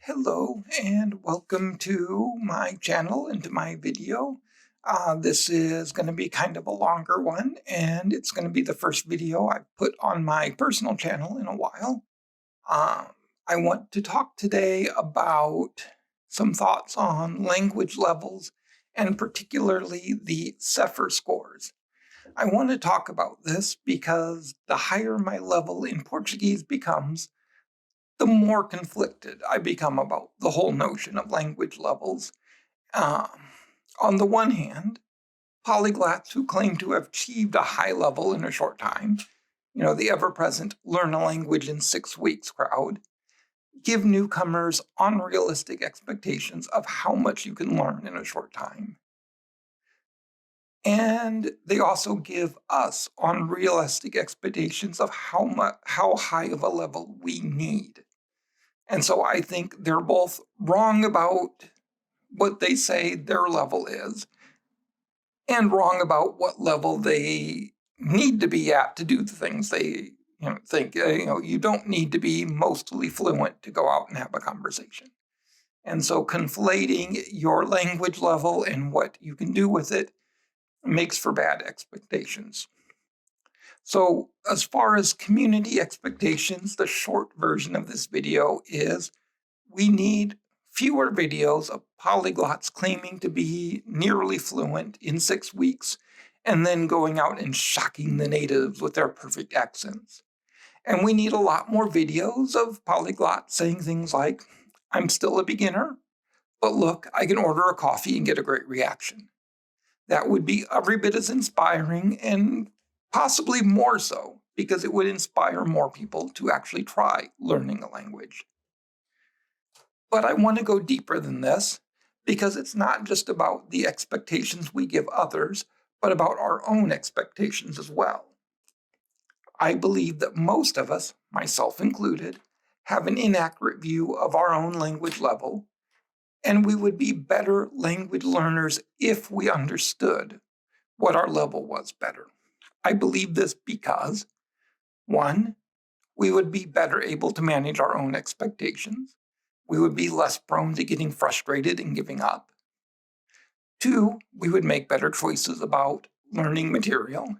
Hello and welcome to my channel and to my video. This is going to be kind of a longer one, and it's going to be the first video I've put on my personal channel in a while. Um, I want to talk today about some thoughts on language levels and particularly the CEFR scores. I want to talk about this because the higher my level in Portuguese becomes, the more conflicted I become about the whole notion of language levels. Um, on the one hand, polyglots who claim to have achieved a high level in a short time, the ever-present learn a language in 6 weeks crowd, give newcomers unrealistic expectations of how much you can learn in a short time. And they also give us unrealistic expectations of how high of a level we need. And so I think they're both wrong about what they say their level is and wrong about what level they need to be at to do the things they think. You don't need to be mostly fluent to go out and have a conversation. And so conflating your language level and what you can do with it makes for bad expectations. So as far as community expectations, the short version of this video is we need fewer videos of polyglots claiming to be nearly fluent in 6 weeks and then going out and shocking the natives with their perfect accents. And we need a lot more videos of polyglots saying things like, "I'm still a beginner, but look, I can order a coffee and get a great reaction." That would be every bit as inspiring and possibly more so, because it would inspire more people to actually try learning a language. But I want to go deeper than this, because it's not just about the expectations we give others, but about our own expectations as well. I believe that most of us, myself included, have an inaccurate view of our own language level, and we would be better language learners if we understood what our level was better. I believe this because, 1, we would be better able to manage our own expectations. We would be less prone to getting frustrated and giving up. 2, we would make better choices about learning material.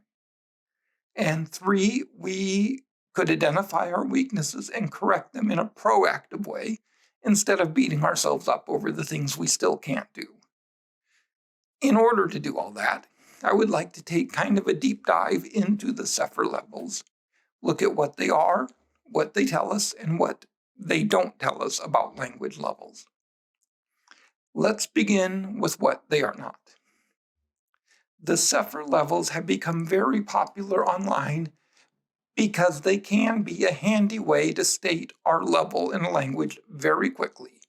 And 3, we could identify our weaknesses and correct them in a proactive way instead of beating ourselves up over the things we still can't do. In order to do all that, I would like to take kind of a deep dive into the CEFR levels, look at what they are, what they tell us, and what they don't tell us about language levels. Let's begin with what they are not. The CEFR levels have become very popular online because they can be a handy way to state our level in a language very quickly.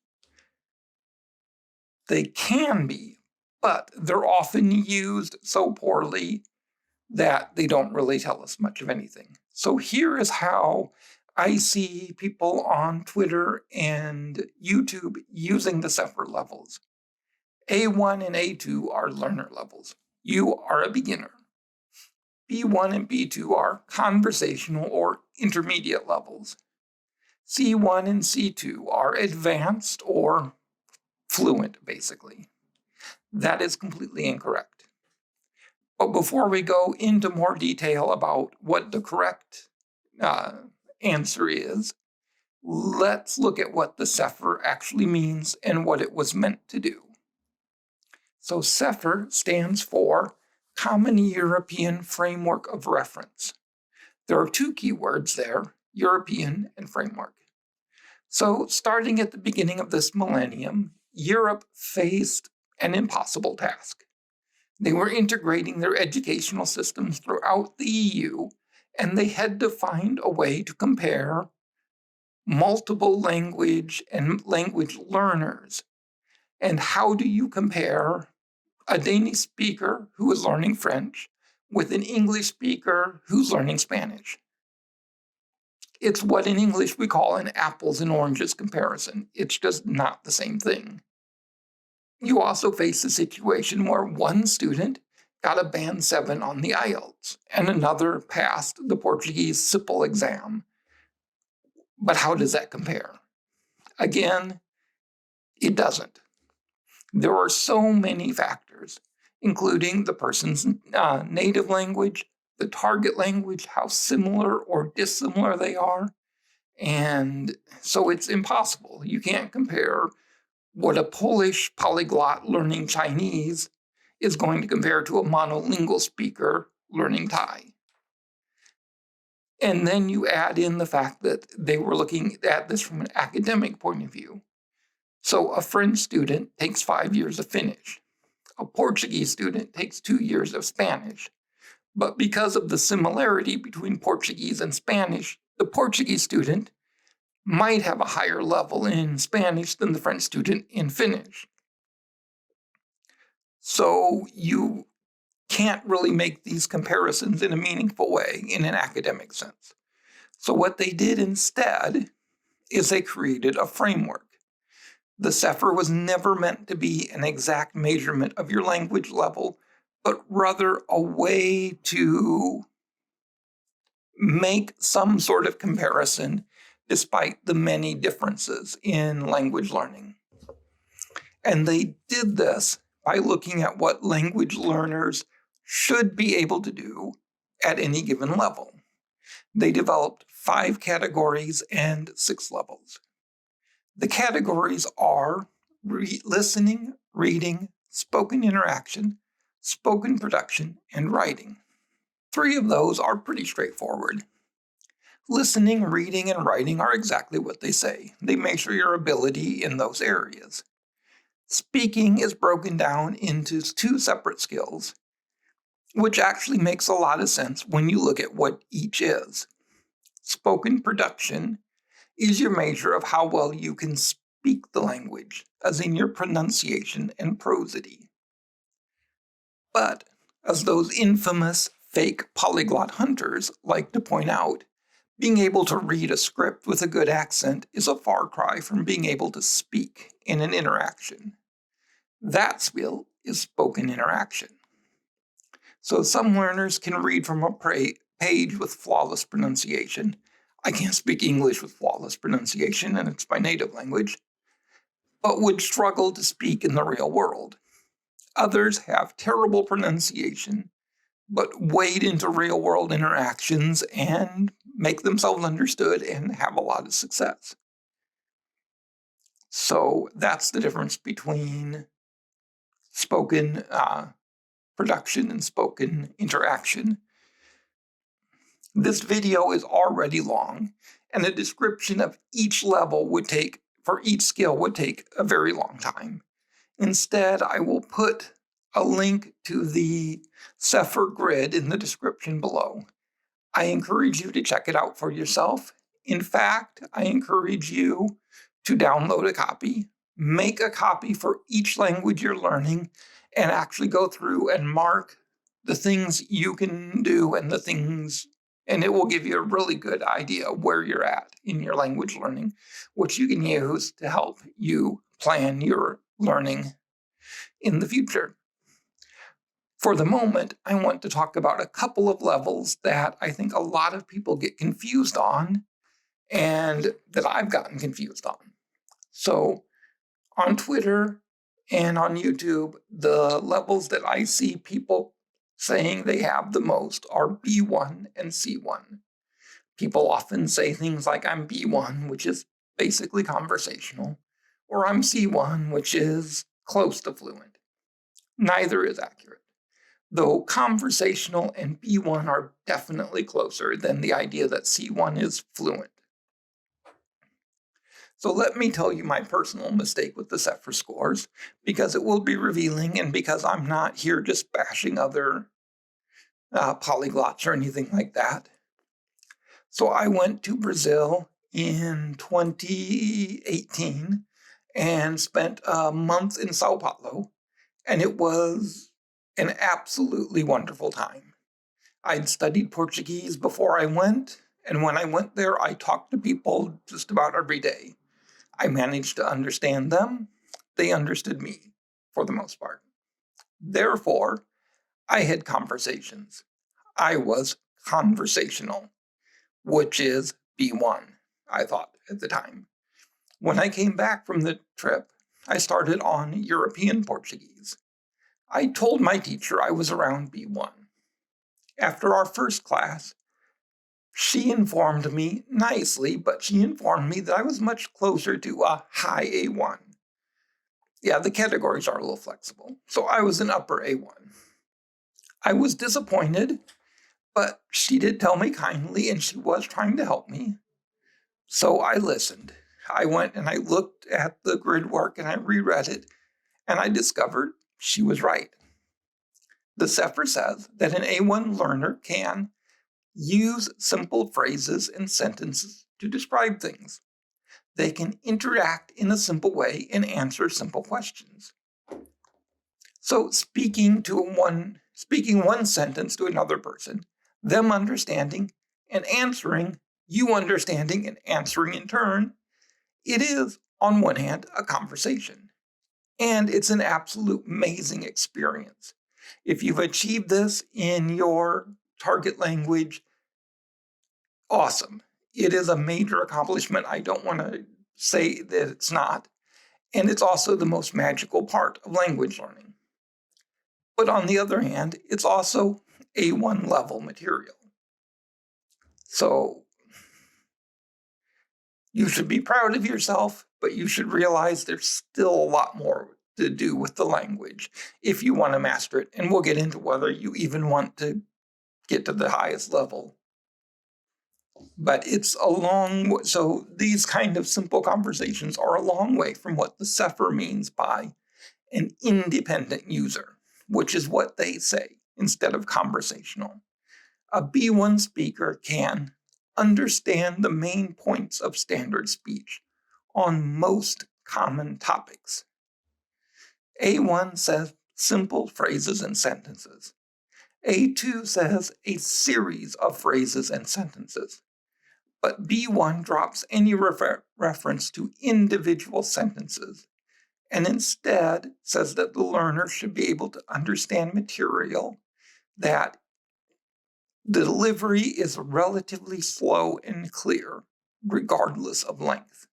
They can be, but they're often used so poorly that they don't really tell us much of anything. So here is how I see people on Twitter and YouTube using the CEFR levels. A1 and A2 are learner levels. You are a beginner. B1 and B2 are conversational or intermediate levels. C1 and C2 are advanced or fluent, basically. That is completely incorrect. But before we go into more detail about what the correct answer is, let's look at what the CEFR actually means and what it was meant to do. So CEFR stands for Common European Framework of Reference. There are 2 keywords there, European and framework. So starting at the beginning of this millennium, Europe faced an impossible task. They were integrating their educational systems throughout the EU, and they had to find a way to compare multiple language and language learners. And how do you compare a Danish speaker who is learning French with an English speaker who's learning Spanish? It's what in English we call an apples and oranges comparison. It's just not the same thing. You also face a situation where one student got a band 7 on the IELTS and another passed the Portuguese CEFR exam. But how does that compare? Again, It doesn't. There are so many factors, including the person's native language, the target language, how similar or dissimilar they are. And so it's impossible. You can't compare what a Polish polyglot learning Chinese is going to compare to a monolingual speaker learning Thai. And then you add in the fact that they were looking at this from an academic point of view. So a French student takes 5 years of Finnish. A Portuguese student takes 2 years of Spanish. But because of the similarity between Portuguese and Spanish, the Portuguese student might have a higher level in Spanish than the French student in Finnish. So you can't really make these comparisons in a meaningful way in an academic sense. So what they did instead is they created a framework. The CEFR was never meant to be an exact measurement of your language level, but rather a way to make some sort of comparison despite the many differences in language learning. And they did this by looking at what language learners should be able to do at any given level. They developed 5 categories and 6 levels. The categories are listening, reading, spoken interaction, spoken production, and writing. 3 of those are pretty straightforward. Listening, reading, and writing are exactly what they say. They measure your ability in those areas. Speaking is broken down into 2 separate skills, which actually makes a lot of sense when you look at what each is. Spoken production is your measure of how well you can speak the language, as in your pronunciation and prosody. But, as those infamous fake polyglot hunters like to point out, being able to read a script with a good accent is a far cry from being able to speak in an interaction. That skill is spoken interaction. So some learners can read from a page with flawless pronunciation. I can't speak English with flawless pronunciation, and it's my native language, but would struggle to speak in the real world. Others have terrible pronunciation, but wade into real-world interactions and make themselves understood and have a lot of success. So that's the difference between spoken production and spoken interaction. This video is already long, and a description of each level for each skill would take a very long time. Instead, I will put a link to the CEFR Grid in the description below. I encourage you to check it out for yourself. In fact, I encourage you to download a copy, make a copy for each language you're learning, and actually go through and mark the things you can do and it will give you a really good idea where you're at in your language learning, which you can use to help you plan your learning in the future. For the moment, I want to talk about a couple of levels that I think a lot of people get confused on and that I've gotten confused on. So on Twitter and on YouTube, the levels that I see people saying they have the most are B1 and C1. People often say things like, I'm B1, which is basically conversational, or I'm C1, which is close to fluent. Neither is accurate, though conversational and B1 are definitely closer than the idea that C1 is fluent. So let me tell you my personal mistake with the CEFR scores, because it will be revealing and because I'm not here just bashing other polyglots or anything like that. So I went to Brazil in 2018 and spent a month in Sao Paulo, and it was an absolutely wonderful time. I'd studied Portuguese before I went, and when I went there, I talked to people just about every day. I managed to understand them. They understood me, for the most part. Therefore, I had conversations. I was conversational, which is B1, I thought at the time. When I came back from the trip, I started on European Portuguese. I told my teacher I was around B1. After our first class, she informed me nicely, but she informed me that I was much closer to a high A1. Yeah, the categories are a little flexible, so I was an upper A1. I was disappointed, but she did tell me kindly, and she was trying to help me. So I listened. I went and I looked at the grid work and I reread it, and I discovered she was right. The CEFR says that an A1 learner can use simple phrases and sentences to describe things. They can interact in a simple way and answer simple questions. So speaking one sentence to another person, them understanding and answering, you understanding and answering in turn, it is, on one hand, a conversation. And it's an absolute amazing experience. If you've achieved this in your target language, awesome. It is a major accomplishment. I don't want to say that it's not. And it's also the most magical part of language learning. But on the other hand, it's also A1 level material. So you should be proud of yourself, but you should realize there's still a lot more to do with the language if you want to master it. And we'll get into whether you even want to get to the highest level. But it's so these kind of simple conversations are a long way from what the CEFR means by an independent user, which is what they say instead of conversational. A B1 speaker can understand the main points of standard speech on most common topics. A1 says simple phrases and sentences. A2 says a series of phrases and sentences. But B1 drops any reference to individual sentences and instead says that the learner should be able to understand material that the delivery is relatively slow and clear, regardless of length.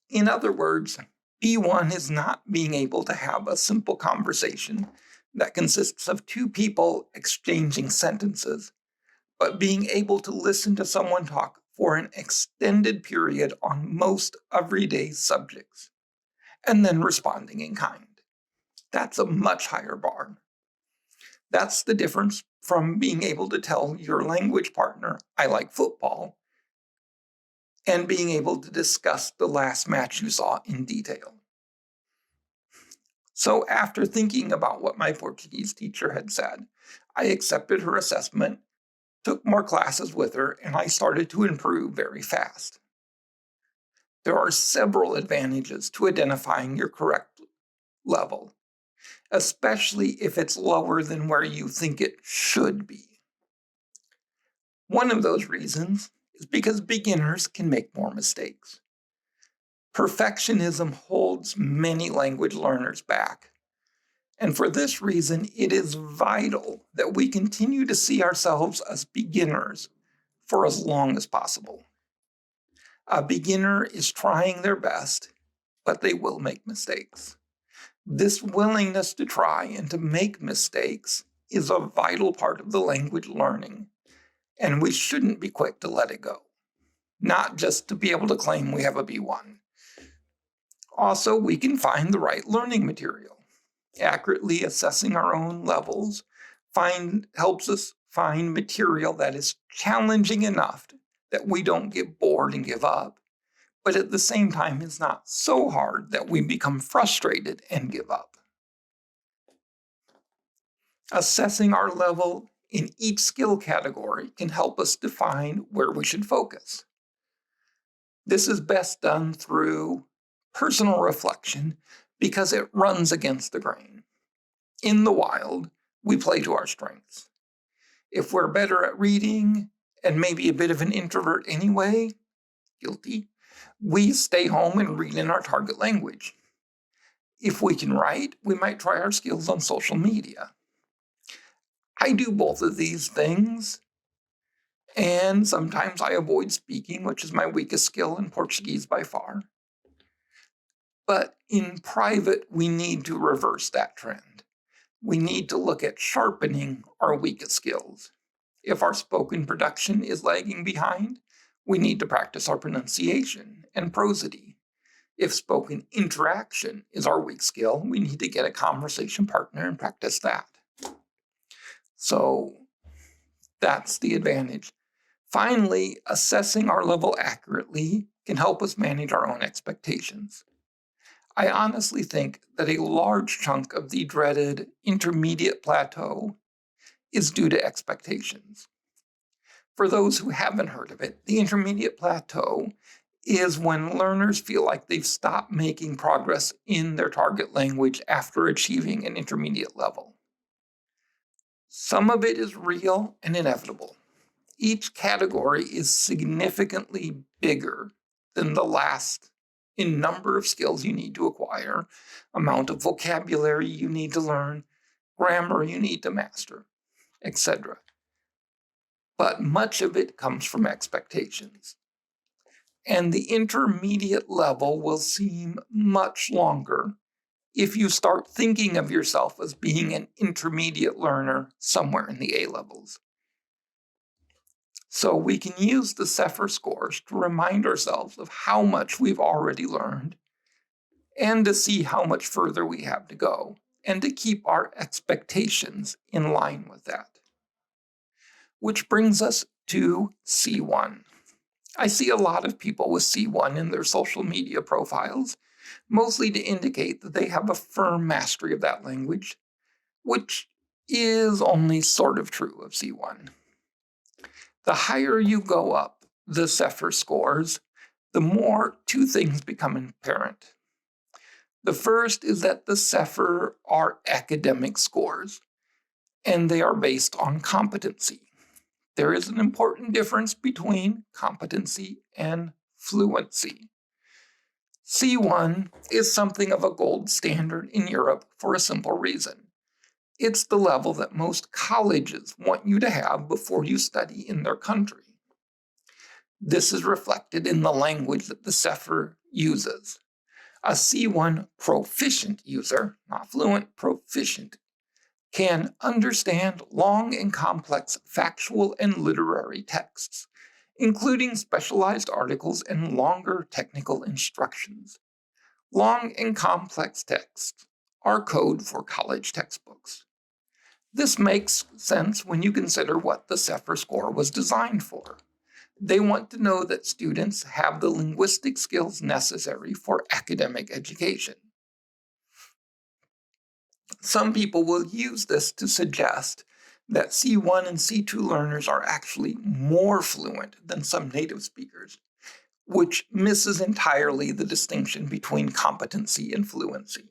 In other words, B1 is not being able to have a simple conversation that consists of two people exchanging sentences, but being able to listen to someone talk for an extended period on most everyday subjects, and then responding in kind. That's a much higher bar. That's the difference from being able to tell your language partner, I like football, and being able to discuss the last match you saw in detail. So after thinking about what my Portuguese teacher had said, I accepted her assessment, took more classes with her, and I started to improve very fast. There are several advantages to identifying your correct level, especially if it's lower than where you think it should be. One of those reasons is because beginners can make more mistakes. Perfectionism holds many language learners back. And for this reason, it is vital that we continue to see ourselves as beginners for as long as possible. A beginner is trying their best, but they will make mistakes. This willingness to try and to make mistakes is a vital part of the language learning, and we shouldn't be quick to let it go, not just to be able to claim we have a B1. Also, we can find the right learning material. Accurately assessing our own levels helps us find material that is challenging enough that we don't get bored and give up, but at the same time is not so hard that we become frustrated and give up. Assessing our level in each skill category can help us define where we should focus. This is best done through personal reflection because it runs against the grain. In the wild, we play to our strengths. If we're better at reading and maybe a bit of an introvert anyway, guilty, we stay home and read in our target language. If we can write, we might try our skills on social media. I do both of these things, and sometimes I avoid speaking, which is my weakest skill in Portuguese by far. But in private, we need to reverse that trend. We need to look at sharpening our weakest skills. If our spoken production is lagging behind, we need to practice our pronunciation and prosody. If spoken interaction is our weak skill, we need to get a conversation partner and practice that. So that's the advantage. Finally, assessing our level accurately can help us manage our own expectations. I honestly think that a large chunk of the dreaded intermediate plateau is due to expectations. For those who haven't heard of it, the intermediate plateau is when learners feel like they've stopped making progress in their target language after achieving an intermediate level. Some of it is real and inevitable. Each category is significantly bigger than the last in number of skills you need to acquire, amount of vocabulary you need to learn, grammar you need to master, etc. But much of it comes from expectations. And the intermediate level will seem much longer if you start thinking of yourself as being an intermediate learner somewhere in the A levels. So we can use the CEFR scores to remind ourselves of how much we've already learned and to see how much further we have to go and to keep our expectations in line with that. Which brings us to C1. I see a lot of people with C1 in their social media profiles, mostly to indicate that they have a firm mastery of that language, which is only sort of true of C1. The higher you go up the CEFR scores, the more two things become apparent. The first is that the CEFR are academic scores, and they are based on competency. There is an important difference between competency and fluency. C1 is something of a gold standard in Europe for a simple reason. It's the level that most colleges want you to have before you study in their country. This is reflected in the language that the CEFR uses. A C1 proficient user, not fluent, proficient, can understand long and complex factual and literary texts, including specialized articles and longer technical instructions. Long and complex texts are code for college textbooks. This makes sense when you consider what the CEFR score was designed for. They want to know that students have the linguistic skills necessary for academic education. Some people will use this to suggest that C1 and C2 learners are actually more fluent than some native speakers, which misses entirely the distinction between competency and fluency.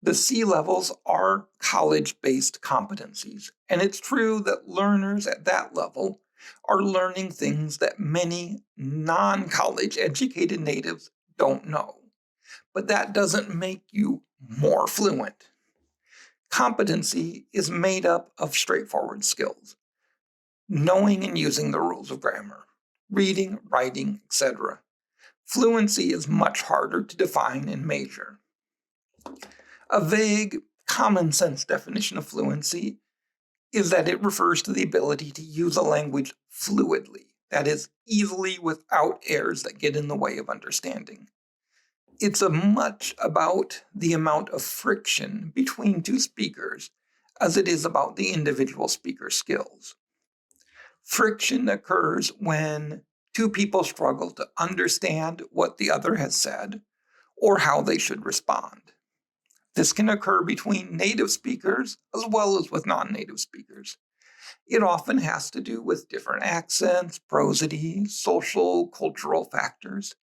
The C levels are college-based competencies, and it's true that learners at that level are learning things that many non-college educated natives don't know. But that doesn't make you more fluent. Competency is made up of straightforward skills, knowing and using the rules of grammar, reading, writing, etc. Fluency is much harder to define and measure. A vague, common-sense definition of fluency is that it refers to the ability to use a language fluidly, that is, easily without errors that get in the way of understanding. It's much about the amount of friction between two speakers as it is about the individual speaker's skills. Friction occurs when two people struggle to understand what the other has said or how they should respond. This can occur between native speakers as well as with non-native speakers. It often has to do with different accents, prosody, social, cultural factors.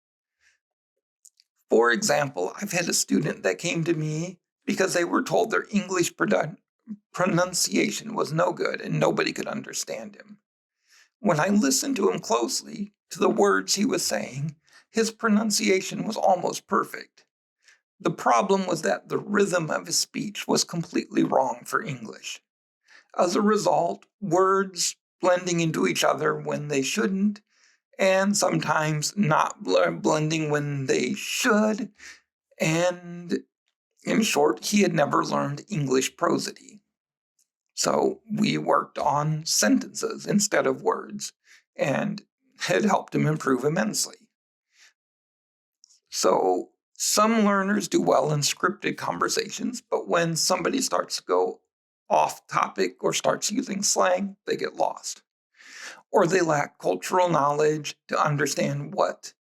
For example, I've had a student that came to me because they were told their English pronunciation was no good and nobody could understand him. When I listened to him closely, to the words he was saying, his pronunciation was almost perfect. The problem was that the rhythm of his speech was completely wrong for English. As a result, words blending into each other when they shouldn't, and sometimes not blending when they should. And in short, he had never learned English prosody. So we worked on sentences instead of words, and had helped him improve immensely. So some learners do well in scripted conversations, but when somebody starts to go off topic or starts using slang, they get lost. Or they lack cultural knowledge to understand what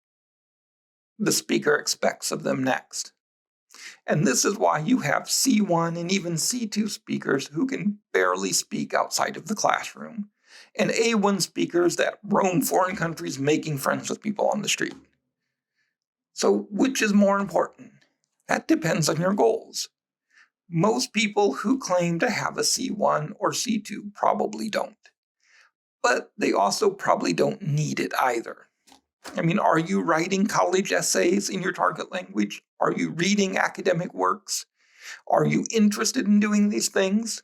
the speaker expects of them next. And this is why you have C1 and even C2 speakers who can barely speak outside of the classroom, and A1 speakers that roam foreign countries making friends with people on the street. So which is more important? That depends on your goals. Most people who claim to have a C1 or C2 probably don't. But they also probably don't need it either. I mean, are you writing college essays in your target language? Are you reading academic works? Are you interested in doing these things?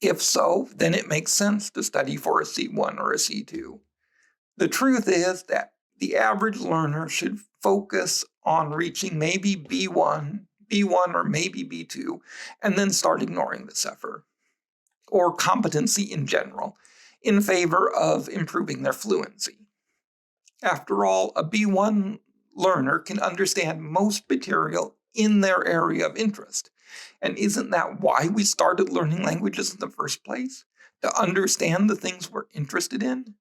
If so, then it makes sense to study for a C1 or a C2. The truth is that the average learner should focus on reaching maybe B1 or maybe B2, and then start ignoring the CEFR, or competency in general, in favor of improving their fluency. After all, a B1 learner can understand most material in their area of interest. And isn't that why we started learning languages in the first place? To understand the things we're interested in?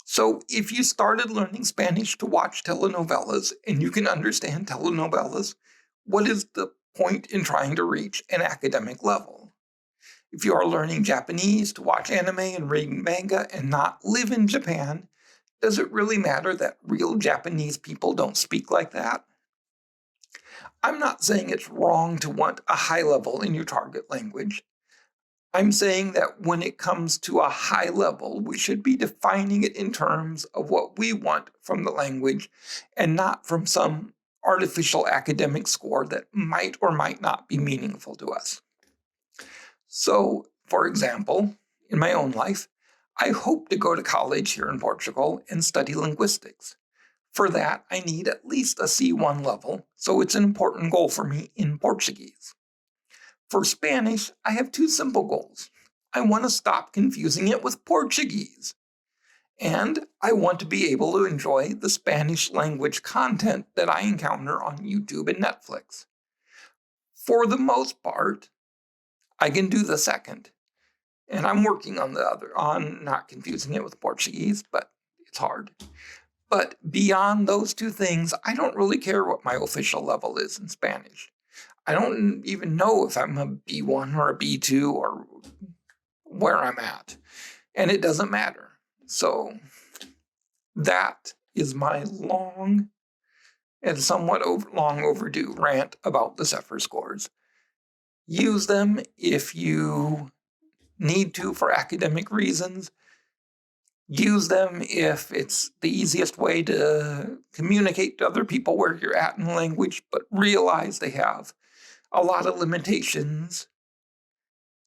So if you started learning Spanish to watch telenovelas and you can understand telenovelas, what is the point in trying to reach an academic level? If you are learning Japanese to watch anime and read manga and not live in Japan, does it really matter that real Japanese people don't speak like that? I'm not saying it's wrong to want a high level in your target language. I'm saying that when it comes to a high level, we should be defining it in terms of what we want from the language and not from some artificial academic score that might or might not be meaningful to us. So, for example, in my own life, I hope to go to college here in Portugal and study linguistics. For that, I need at least a C1 level, so it's an important goal for me in Portuguese. For Spanish, I have two simple goals. I want to stop confusing it with Portuguese. And I want to be able to enjoy the Spanish language content that I encounter on YouTube and Netflix. For the most part, I can do the second. And I'm working on on not confusing it with Portuguese, but it's hard. But beyond those two things, I don't really care what my official level is in Spanish. I don't even know if I'm a B1 or a B2 or where I'm at. And it doesn't matter. So that is my long and somewhat long overdue rant about the CEFR scores. Use them if you need to for academic reasons. Use them if it's the easiest way to communicate to other people where you're at in language, but realize they have a lot of limitations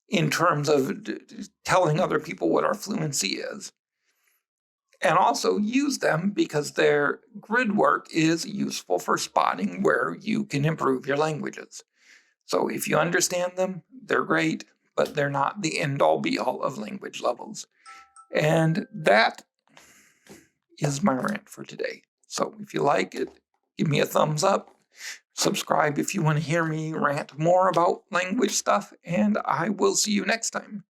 in terms of telling other people what our fluency is. And also use them because their grid work is useful for spotting where you can improve your languages. So if you understand them, they're great, but they're not the end-all be-all of language levels. And that is my rant for today. So if you like it, give me a thumbs up. Subscribe if you want to hear me rant more about language stuff, and I will see you next time.